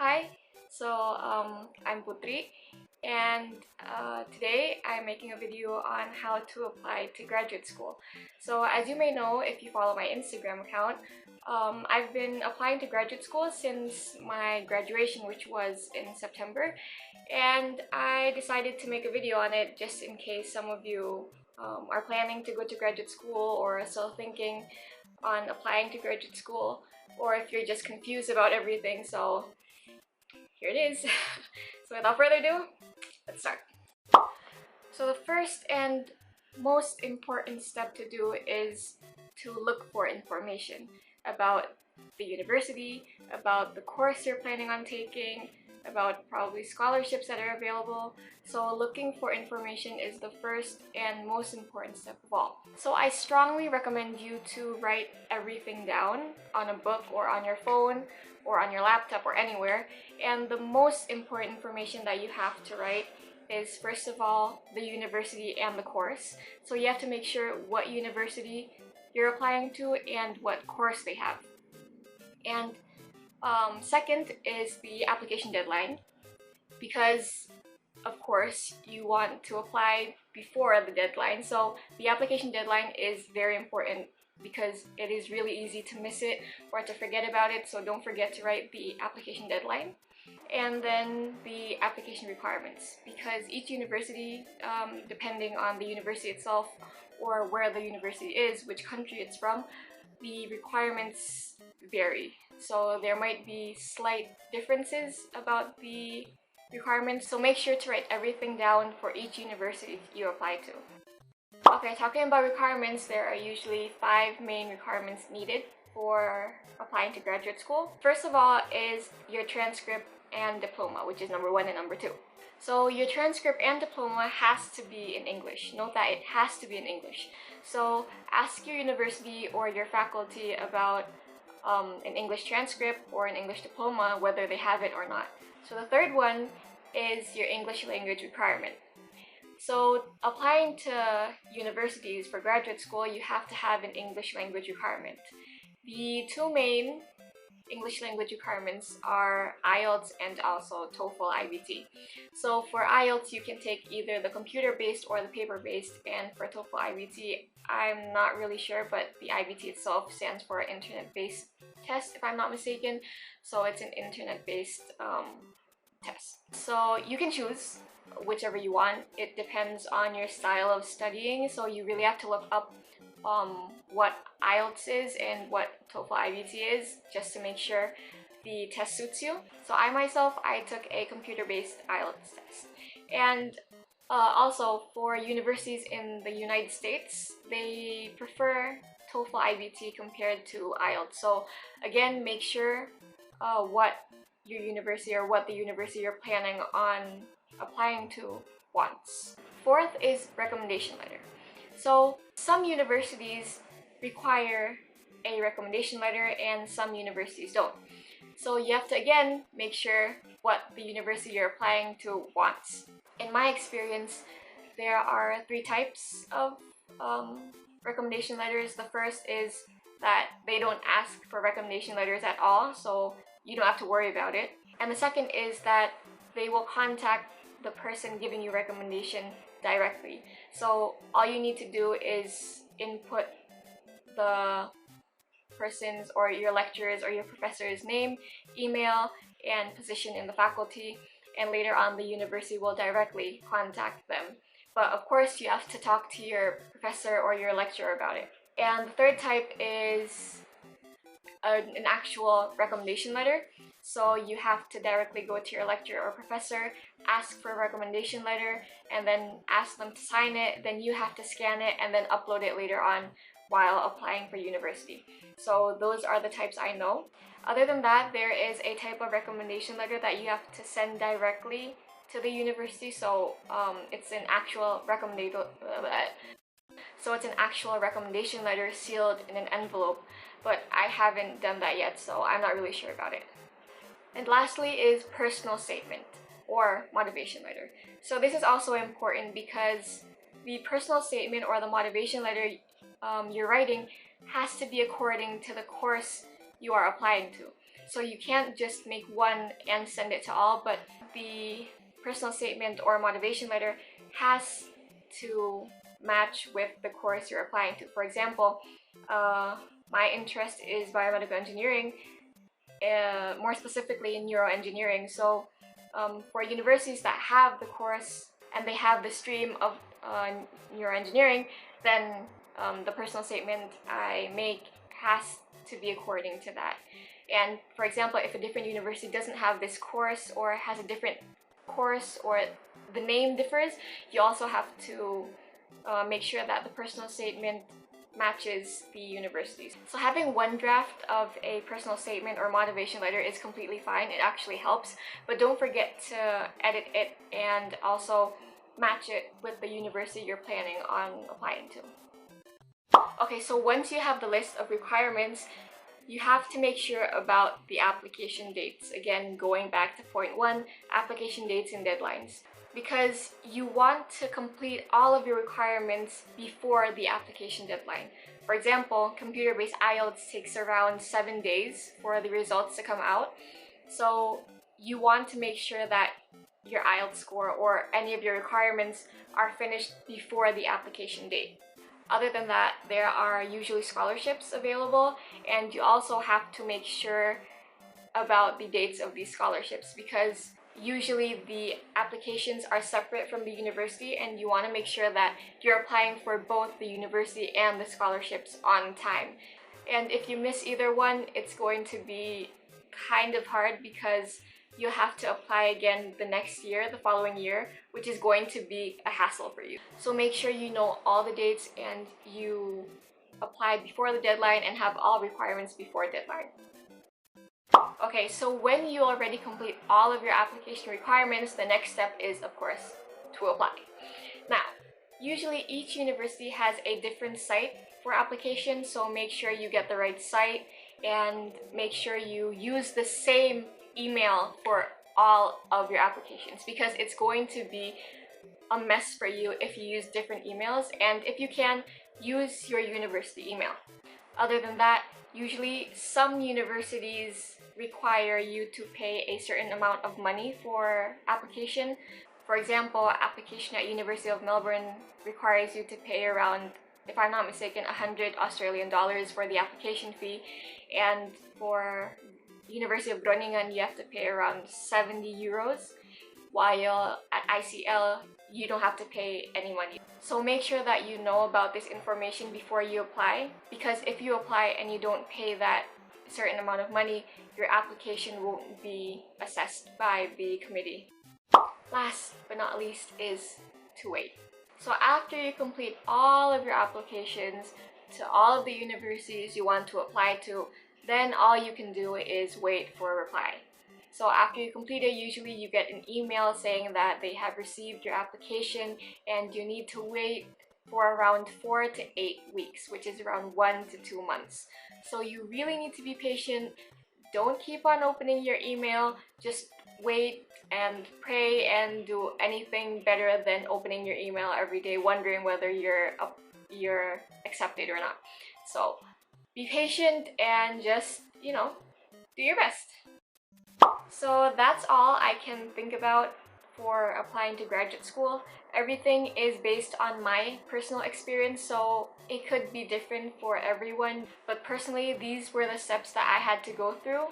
Hi, I'm Putri, and today I'm making a video on how to apply to graduate school. So as you may know, if you follow my Instagram account, I've been applying to graduate school since my graduation, which was in September, and I decided to make a video on it just in case some of you are planning to go to graduate school or are still thinking on applying to graduate school, or if you're just confused about everything. So here it is. So without further ado, let's start. So the first and most important step to do is to look for information about the university, about the course you're planning on taking, about probably scholarships that are available. So looking for information is the first and most important step of all. So I strongly recommend you to write everything down on a book or on your phone or on your laptop or anywhere. And the most important information that you have to write is, first of all, the university and the course. So you have to make sure what university you're applying to and what course they have. And second is the application deadline, because of course you want to apply before the deadline. So the application deadline is very important because it is really easy to miss it or to forget about it. So don't forget to write the application deadline. And then the application requirements, because each university, depending on the university itself or where the university is, which country it's from, the requirements vary. So there might be slight differences about the requirements, so make sure to write everything down for each university you apply to. Okay, talking about requirements, there are usually 5 main requirements needed for applying to graduate school. First of all is your transcript and diploma, which is number 1 and number 2. So your transcript and diploma has to be in English. Note that it has to be in English. So ask your university or your faculty about an English transcript or an English diploma, whether they have it or not. So the third one is your English language requirement. So applying to universities for graduate school, you have to have an English language requirement. The 2 main English language requirements are IELTS and also TOEFL IBT. So for IELTS, you can take either the computer-based or the paper-based, and for TOEFL IBT, I'm not really sure, but the IBT itself stands for internet-based test, if I'm not mistaken. So it's an internet-based test. So you can choose whichever you want. It depends on your style of studying, so you really have to look up what IELTS is and what TOEFL IBT is, just to make sure the test suits you. So I took a computer-based IELTS test. And also for universities in the United States, they prefer TOEFL IBT compared to IELTS. So again, make sure what your university or what the university you're planning on applying to wants. Fourth is recommendation letter. So some universities require a recommendation letter and some universities don't. So you have to again make sure what the university you're applying to wants. In my experience, there are 3 types of recommendation letters. The first is that they don't ask for recommendation letters at all, so you don't have to worry about it. And the second is that they will contact the person giving you recommendation directly. So all you need to do is input the person's or your lecturer's or your professor's name, email, and position in the faculty, and later on the university will directly contact them. But of course you have to talk to your professor or your lecturer about it. And the third type is an actual recommendation letter. So you have to directly go to your lecturer or professor, ask for a recommendation letter, and then ask them to sign it. Then you have to scan it and then upload it later on while applying for university. So those are the types I know. Other than that, there is a type of recommendation letter that you have to send directly to the university. So it's an actual recommendation letter sealed in an envelope, but I haven't done that yet, so I'm not really sure about it. And lastly is personal statement or motivation letter. So this is also important because the personal statement or the motivation letter you're writing has to be according to the course you are applying to. So you can't just make one and send it to all, but the personal statement or motivation letter has to match with the course you're applying to. For example, my interest is biomedical engineering, more specifically in neuroengineering. So for universities that have the course and they have the stream of neuroengineering, then the personal statement I make has to be according to that. And for example, if a different university doesn't have this course or has a different course or the name differs, you also have to make sure that the personal statement matches the universities. So having one draft of a personal statement or motivation letter is completely fine. It actually helps, but don't forget to edit it and also match it with the university you're planning on applying to. Okay, so once you have the list of requirements, you have to make sure about the application dates. Again, going back to point 1, application dates and deadlines. Because you want to complete all of your requirements before the application deadline. For example, computer-based IELTS takes around 7 days for the results to come out. So you want to make sure that your IELTS score or any of your requirements are finished before the application date. Other than that, there are usually scholarships available, and you also have to make sure about the dates of these scholarships, because usually the applications are separate from the university and you want to make sure that you're applying for both the university and the scholarships on time. And if you miss either one, it's going to be kind of hard because you'll have to apply again the next year, the following year, which is going to be a hassle for you. So make sure you know all the dates and you apply before the deadline and have all requirements before deadline. Okay, so when you already complete all of your application requirements, the next step is, of course, to apply. Now, usually each university has a different site for application, so make sure you get the right site and make sure you use the same email for all of your applications, because it's going to be a mess for you if you use different emails, and if you can, use your university email. Other than that, usually some universities require you to pay a certain amount of money for application. For example, application at University of Melbourne requires you to pay around, if I'm not mistaken, 100 Australian dollars for the application fee, and for University of Groningen you have to pay around 70 euros, while at ICL you don't have to pay any money. So make sure that you know about this information before you apply, because if you apply and you don't pay that certain amount of money, your application won't be assessed by the committee. Last but not least is to wait. So after you complete all of your applications to all of the universities you want to apply to, then all you can do is wait for a reply. So after you complete it, usually you get an email saying that they have received your application and you need to wait for around 4 to 8 weeks, which is around 1 to 2 months. So you really need to be patient. Don't keep on opening your email. Just wait and pray and do anything better than opening your email every day wondering whether you're accepted or not. So be patient and just, do your best. So that's all I can think about for applying to graduate school. Everything is based on my personal experience, so it could be different for everyone. But personally, these were the steps that I had to go through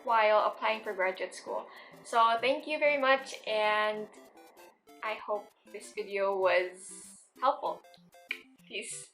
while applying for graduate school. So thank you very much, and I hope this video was helpful. Peace.